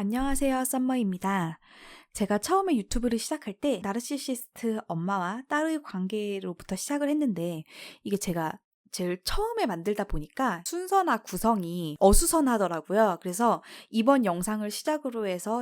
안녕하세요, 썸머입니다. 제가 처음에 유튜브를 시작할 때 나르시시스트 엄마와 딸의 관계로부터 시작을 했는데 이게 제가 제일 처음에 만들다 보니까 순서나 구성이 어수선하더라고요. 그래서 이번 영상을 시작으로 해서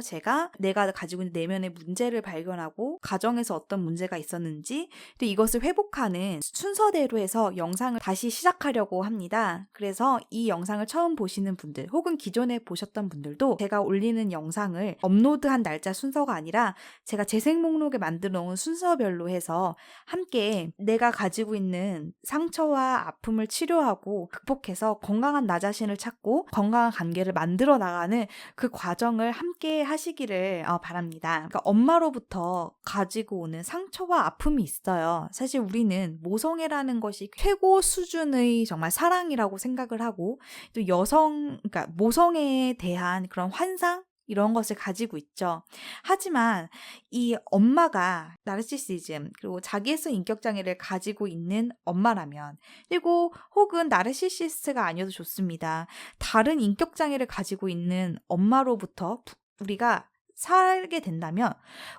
내가 가지고 있는 내면의 문제를 발견하고 가정에서 어떤 문제가 있었는지 또 이것을 회복하는 순서대로 해서 영상을 다시 시작하려고 합니다. 그래서 이 영상을 처음 보시는 분들 혹은 기존에 보셨던 분들도 제가 올리는 영상을 업로드한 날짜 순서가 아니라 제가 재생 목록에 만들어 놓은 순서별로 해서 함께 내가 가지고 있는 상처와 아픔을 치료하고 극복해서 건강한 나 자신을 찾고 건강한 관계를 만들어 나가는 그 과정을 함께 하시기를 바랍니다. 그러니까 엄마로부터 가지고 오는 상처와 아픔이 있어요. 사실 우리는 모성애라는 것이 최고 수준의 정말 사랑이라고 생각을 하고 또 그러니까 모성애에 대한 그런 환상? 이런 것을 가지고 있죠. 하지만 이 엄마가 나르시시즘 그리고 자기애성 인격장애를 가지고 있는 엄마라면 그리고 혹은 나르시시스트가 아니어도 좋습니다. 다른 인격장애를 가지고 있는 엄마로부터 우리가 살게 된다면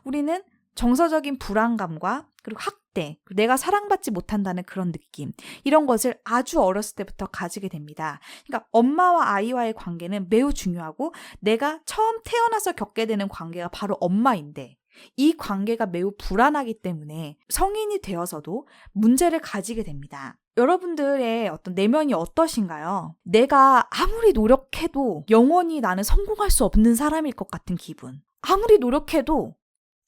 우리는 정서적인 불안감과 그리고 학대, 내가 사랑받지 못한다는 그런 느낌 이런 것을 아주 어렸을 때부터 가지게 됩니다. 그러니까 엄마와 아이와의 관계는 매우 중요하고 내가 처음 태어나서 겪게 되는 관계가 바로 엄마인데 이 관계가 매우 불안하기 때문에 성인이 되어서도 문제를 가지게 됩니다. 여러분들의 어떤 내면이 어떠신가요? 내가 아무리 노력해도 영원히 나는 성공할 수 없는 사람일 것 같은 기분. 아무리 노력해도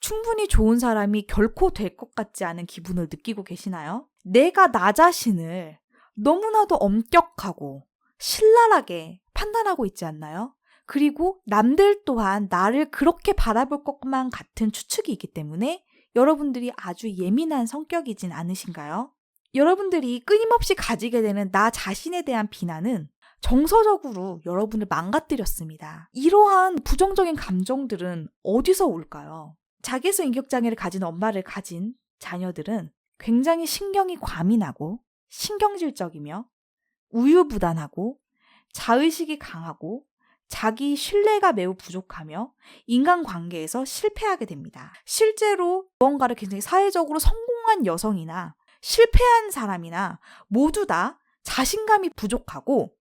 충분히 좋은 사람이 결코 될 것 같지 않은 기분을 느끼고 계시나요? 내가 나 자신을 너무나도 엄격하고 신랄하게 판단하고 있지 않나요? 그리고 남들 또한 나를 그렇게 바라볼 것만 같은 추측이 있기 때문에 여러분들이 아주 예민한 성격이진 않으신가요? 여러분들이 끊임없이 가지게 되는 나 자신에 대한 비난은 정서적으로 여러분을 망가뜨렸습니다. 이러한 부정적인 감정들은 어디서 올까요? 자기애성 인격장애를 가진 엄마를 가진 자녀들은 굉장히 신경이 과민하고 신경질적이며 우유부단하고 자의식이 강하고 자기 신뢰가 매우 부족하며 인간관계에서 실패하게 됩니다. 실제로 무언가를 굉장히 사회적으로 성공한 여성이나 실패한 사람이나 모두 다 자신감이 부족하고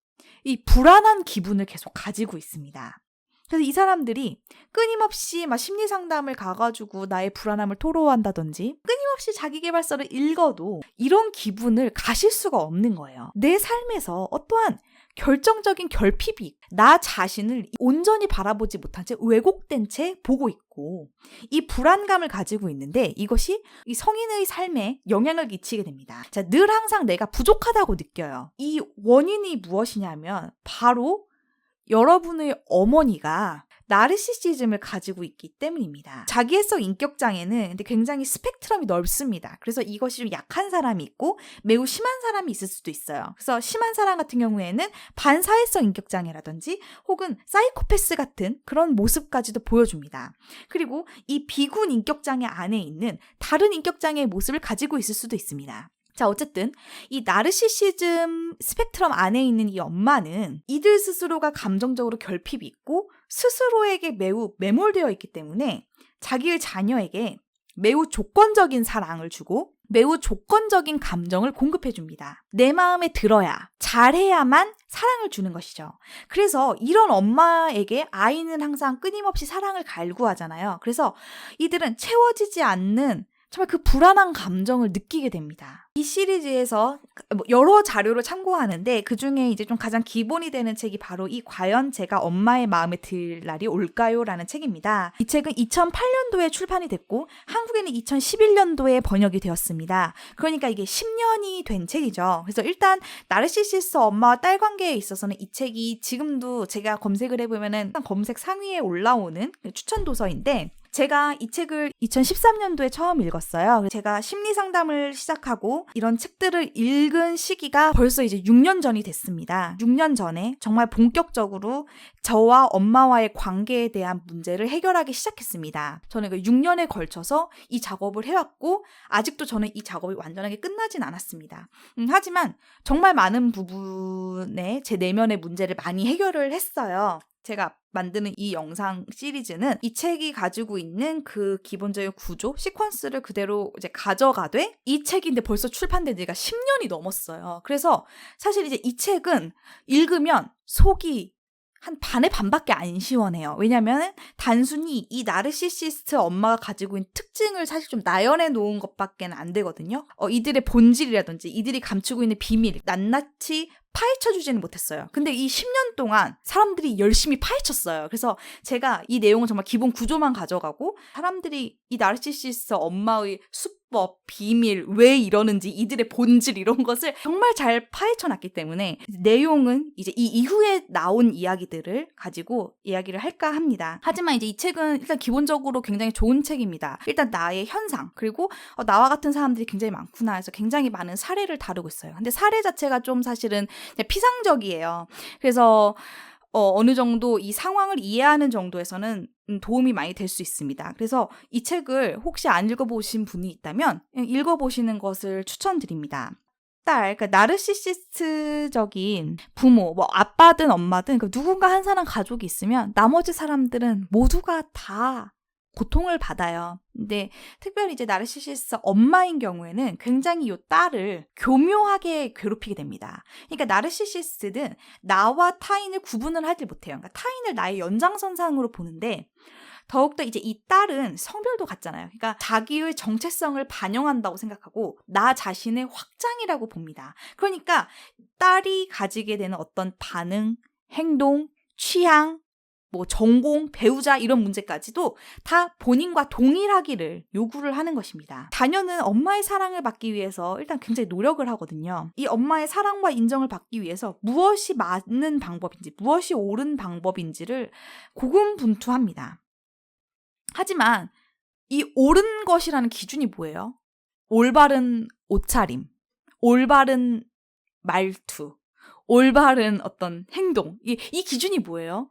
이 불안한 기분을 계속 가지고 있습니다. 그래서 이 사람들이 끊임없이 심리 상담을 가가지고 나의 불안함을 토로한다든지 끊임없이 자기계발서를 읽어도 이런 기분을 가실 수가 없는 거예요. 내 삶에서 어떠한 결정적인 결핍이 나 자신을 온전히 바라보지 못한 채 왜곡된 채 보고 있고 이 불안감을 가지고 있는데 이것이 이 성인의 삶에 영향을 끼치게 됩니다. 자, 늘 항상 내가 부족하다고 느껴요. 이 원인이 무엇이냐면 바로 여러분의 어머니가 나르시시즘을 가지고 있기 때문입니다. 자기애성 인격장애는 근데 굉장히 스펙트럼이 넓습니다. 그래서 이것이 좀 약한 사람이 있고 매우 심한 사람이 있을 수도 있어요. 그래서 심한 사람 같은 경우에는 반사회성 인격장애라든지 혹은 사이코패스 같은 그런 모습까지도 보여줍니다. 그리고 이 비군 인격장애 안에 있는 다른 인격장애의 모습을 가지고 있을 수도 있습니다. 자, 어쨌든 이 나르시시즘 스펙트럼 안에 있는 이 엄마는 이들 스스로가 감정적으로 결핍이 있고 스스로에게 매우 매몰되어 있기 때문에 자기의 자녀에게 매우 조건적인 사랑을 주고 매우 조건적인 감정을 공급해 줍니다. 내 마음에 들어야, 잘해야만 사랑을 주는 것이죠. 그래서 이런 엄마에게 아이는 항상 끊임없이 사랑을 갈구하잖아요. 그래서 이들은 채워지지 않는 정말 그 불안한 감정을 느끼게 됩니다. 이 시리즈에서 여러 자료를 참고하는데 그중에 이제 좀 가장 기본이 되는 책이 바로 이 과연 제가 엄마의 마음에 들 날이 올까요? 라는 책입니다. 이 책은 2008년도에 출판이 됐고 한국에는 2011년도에 번역이 되었습니다. 그러니까 이게 10년이 된 책이죠. 그래서 일단 나르시시스트 엄마와 딸 관계에 있어서는 이 책이 지금도 제가 검색을 해보면은 검색 상위에 올라오는 추천 도서인데 제가 이 책을 2013년도에 처음 읽었어요. 제가 심리 상담을 시작하고 이런 책들을 읽은 시기가 벌써 이제 6년 전이 됐습니다. 6년 전에 정말 본격적으로 저와 엄마와의 관계에 대한 문제를 해결하기 시작했습니다. 저는 그 6년에 걸쳐서 이 작업을 해왔고 아직도 저는 이 작업이 완전하게 끝나진 않았습니다. 하지만 정말 많은 부분에 제 내면의 문제를 많이 해결을 했어요. 제가 만드는 이 영상 시리즈는 이 책이 가지고 있는 그 기본적인 구조, 시퀀스를 그대로 이제 가져가되 이 책인데 벌써 출판된 지가 10년이 넘었어요. 그래서 사실 이제 이 책은 읽으면 속이 한 반의 반밖에 안 시원해요. 왜냐면 단순히 이 나르시시스트 엄마가 가지고 있는 특징을 사실 좀 나열해 놓은 것밖에 안 되거든요. 이들의 본질이라든지 이들이 감추고 있는 비밀, 낱낱이 파헤쳐주지는 못했어요. 근데 이 10년 동안 사람들이 열심히 파헤쳤어요. 그래서 제가 이 내용은 정말 기본 구조만 가져가고 사람들이 이 나르시시스트 엄마의 수법, 비밀, 왜 이러는지 이들의 본질 이런 것을 정말 잘 파헤쳐놨기 때문에 내용은 이제 이 이후에 나온 이야기들을 가지고 이야기를 할까 합니다. 하지만 이제 이 책은 일단 기본적으로 굉장히 좋은 책입니다. 일단 나의 현상, 그리고 나와 같은 사람들이 굉장히 많구나 해서 굉장히 많은 사례를 다루고 있어요. 근데 사례 자체가 좀 사실은 피상적이에요. 그래서 어느 정도 이 상황을 이해하는 정도에서는 도움이 많이 될 수 있습니다. 그래서 이 책을 혹시 안 읽어보신 분이 있다면 읽어보시는 것을 추천드립니다. 그러니까 나르시시스트적인 부모, 뭐 아빠든 엄마든 누군가 한 사람 가족이 있으면 나머지 사람들은 모두가 다 고통을 받아요. 근데 특별히 이제 나르시시스트 엄마인 경우에는 굉장히 이 딸을 교묘하게 괴롭히게 됩니다. 그러니까 나르시시스트는 나와 타인을 구분을 하지 못해요. 그러니까 타인을 나의 연장선상으로 보는데 더욱더 이제 이 딸은 성별도 같잖아요. 그러니까 자기의 정체성을 반영한다고 생각하고 나 자신의 확장이라고 봅니다. 그러니까 딸이 가지게 되는 어떤 반응, 행동, 취향, 뭐 전공, 배우자 이런 문제까지도 다 본인과 동일하기를 요구를 하는 것입니다. 자녀는 엄마의 사랑을 받기 위해서 일단 굉장히 노력을 하거든요. 이 엄마의 사랑과 인정을 받기 위해서 무엇이 맞는 방법인지, 무엇이 옳은 방법인지를 고군분투합니다. 하지만 이 옳은 것이라는 기준이 뭐예요? 올바른 옷차림, 올바른 말투, 올바른 어떤 행동. 이 기준이 뭐예요?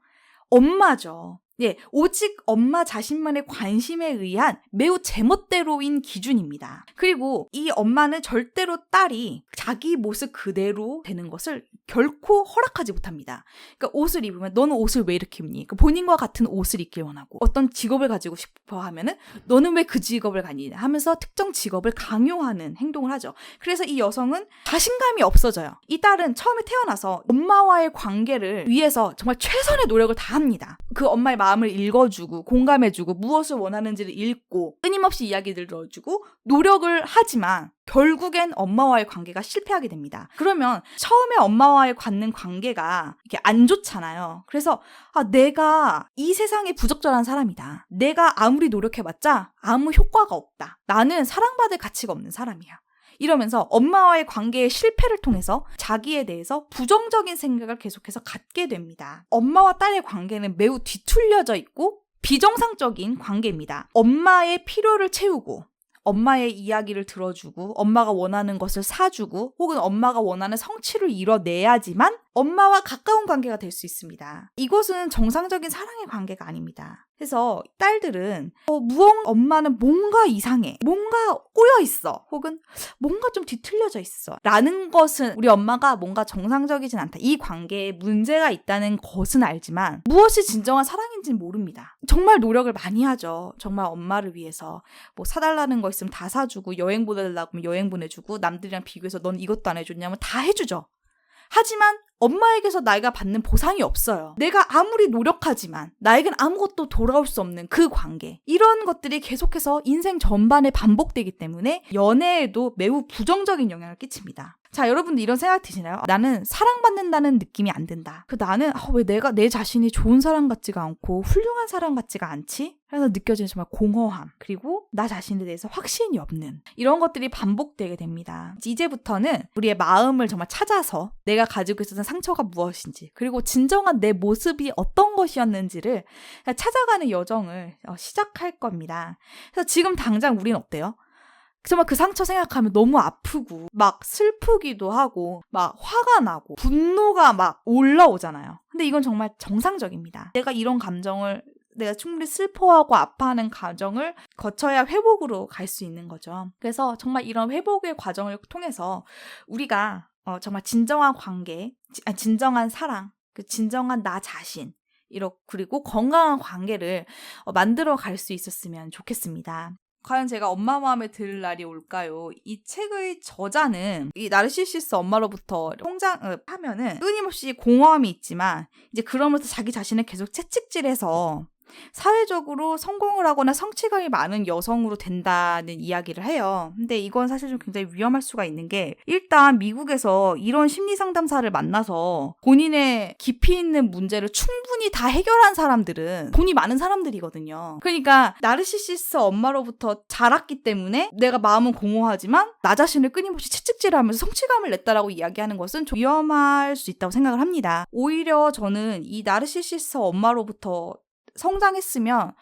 엄마죠. 예, 오직 엄마 자신만의 관심에 의한 매우 제멋대로인 기준입니다. 그리고 이 엄마는 절대로 딸이 자기 모습 그대로 되는 것을 결코 허락하지 못합니다. 그러니까 옷을 입으면 너는 옷을 왜 이렇게 입니? 그러니까 본인과 같은 옷을 입길 원하고 어떤 직업을 가지고 싶어 하면은 너는 왜 그 직업을 가니? 하면서 특정 직업을 강요하는 행동을 하죠. 그래서 이 여성은 자신감이 없어져요. 이 딸은 처음에 태어나서 엄마와의 관계를 위해서 정말 최선의 노력을 다합니다. 그 엄마의 마음을 읽어주고 공감해주고 무엇을 원하는지를 읽고 끊임없이 이야기를 들어주고 노력을 하지만 결국엔 엄마와의 관계가 실패하게 됩니다. 그러면 처음에 엄마와의 갖는 관계가 이렇게 안 좋잖아요. 그래서 내가 이 세상에 부적절한 사람이다. 내가 아무리 노력해봤자 아무 효과가 없다. 나는 사랑받을 가치가 없는 사람이야. 이러면서 엄마와의 관계의 실패를 통해서 자기에 대해서 부정적인 생각을 계속해서 갖게 됩니다. 엄마와 딸의 관계는 매우 뒤틀려져 있고 비정상적인 관계입니다. 엄마의 필요를 채우고 엄마의 이야기를 들어주고 엄마가 원하는 것을 사주고 혹은 엄마가 원하는 성취를 이뤄내야지만 엄마와 가까운 관계가 될 수 있습니다. 이것은 정상적인 사랑의 관계가 아닙니다. 그래서 딸들은 무언 엄마는 뭔가 이상해, 뭔가 꼬여있어, 혹은 뭔가 좀 뒤틀려져 있어 라는 것은 우리 엄마가 뭔가 정상적이진 않다, 이 관계에 문제가 있다는 것은 알지만 무엇이 진정한 사랑인지는 모릅니다. 정말 노력을 많이 하죠. 정말 엄마를 위해서 뭐 사달라는 거 있으면 다 사주고 여행 보내달라고 하면 여행 보내주고 남들이랑 비교해서 넌 이것도 안 해줬냐면 다 해주죠. 하지만 엄마에게서 나이가 받는 보상이 없어요. 내가 아무리 노력하지만 나에겐 아무것도 돌아올 수 없는 그 관계. 이런 것들이 계속해서 인생 전반에 반복되기 때문에 연애에도 매우 부정적인 영향을 끼칩니다. 자, 여러분들 이런 생각 드시나요? 나는 사랑받는다는 느낌이 안 든다. 나는 왜 내가 내 자신이 좋은 사람 같지가 않고 훌륭한 사람 같지가 않지? 그래서 느껴지는 정말 공허함, 그리고 나 자신에 대해서 확신이 없는 이런 것들이 반복되게 됩니다. 이제부터는 우리의 마음을 정말 찾아서 내가 가지고 있었던 상처가 무엇인지, 그리고 진정한 내 모습이 어떤 것이었는지를 찾아가는 여정을 시작할 겁니다. 그래서 지금 당장 우리는 어때요? 정말 그 상처 생각하면 너무 아프고 막 슬프기도 하고 막 화가 나고 분노가 막 올라오잖아요. 근데 이건 정말 정상적입니다. 내가 이런 감정을, 내가 충분히 슬퍼하고 아파하는 과정을 거쳐야 회복으로 갈 수 있는 거죠. 그래서 정말 이런 회복의 과정을 통해서 우리가 정말 진정한 관계, 진정한 사랑, 그 진정한 나 자신, 그리고 건강한 관계를 만들어 갈 수 있었으면 좋겠습니다. 과연 제가 엄마 마음에 들 날이 올까요? 이 책의 저자는 이 나르시시스트 엄마로부터 성장을 하면은 끊임없이 공허함이 있지만 이제 그러면서 자기 자신을 계속 채찍질해서 사회적으로 성공을 하거나 성취감이 많은 여성으로 된다는 이야기를 해요. 근데 이건 사실 좀 굉장히 위험할 수가 있는 게 일단 미국에서 이런 심리상담사를 만나서 본인의 깊이 있는 문제를 충분히 다 해결한 사람들은 돈이 많은 사람들이거든요. 그러니까 나르시시스트 엄마로부터 자랐기 때문에 내가 마음은 공허하지만 나 자신을 끊임없이 채찍질하면서 성취감을 냈다라고 이야기하는 것은 좀 위험할 수 있다고 생각을 합니다. 오히려 저는 이 나르시시스트 엄마로부터 성장했으면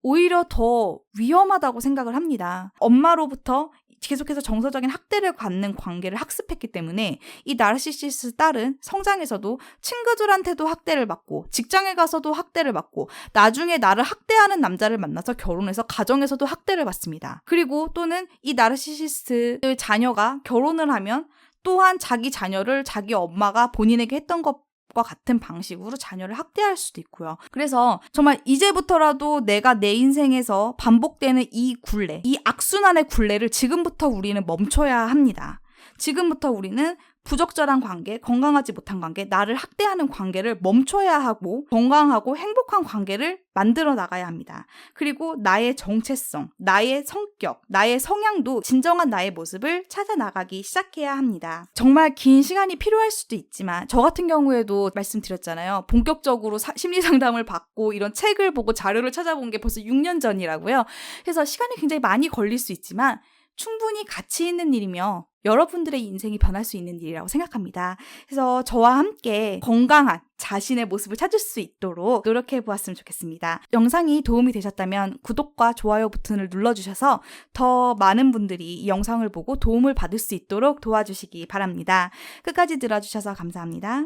오히려 더 위험하다고 생각을 합니다. 엄마로부터 계속해서 정서적인 학대를 받는 관계를 학습했기 때문에 이 나르시시스트 딸은 성장에서도 친구들한테도 학대를 받고 직장에 가서도 학대를 받고 나중에 나를 학대하는 남자를 만나서 결혼해서 가정에서도 학대를 받습니다. 그리고 또는 이 나르시시스트의 자녀가 결혼을 하면 또한 자기 자녀를 자기 엄마가 본인에게 했던 것 과 같은 방식으로 자녀를 학대할 수도 있고요. 그래서 정말 이제부터라도 내가 내 인생에서 반복되는 이 굴레, 이 악순환의 굴레를 지금부터 우리는 멈춰야 합니다. 지금부터 우리는 부적절한 관계, 건강하지 못한 관계, 나를 학대하는 관계를 멈춰야 하고 건강하고 행복한 관계를 만들어 나가야 합니다. 그리고 나의 정체성, 나의 성격, 나의 성향도 진정한 나의 모습을 찾아 나가기 시작해야 합니다. 정말 긴 시간이 필요할 수도 있지만 저 같은 경우에도 말씀드렸잖아요. 본격적으로 심리 상담을 받고 이런 책을 보고 자료를 찾아본 게 벌써 6년 전이라고요. 그래서 시간이 굉장히 많이 걸릴 수 있지만 충분히 가치 있는 일이며 여러분들의 인생이 변할 수 있는 일이라고 생각합니다. 그래서 저와 함께 건강한 자신의 모습을 찾을 수 있도록 노력해 보았으면 좋겠습니다. 영상이 도움이 되셨다면 구독과 좋아요 버튼을 눌러주셔서 더 많은 분들이 이 영상을 보고 도움을 받을 수 있도록 도와주시기 바랍니다. 끝까지 들어주셔서 감사합니다.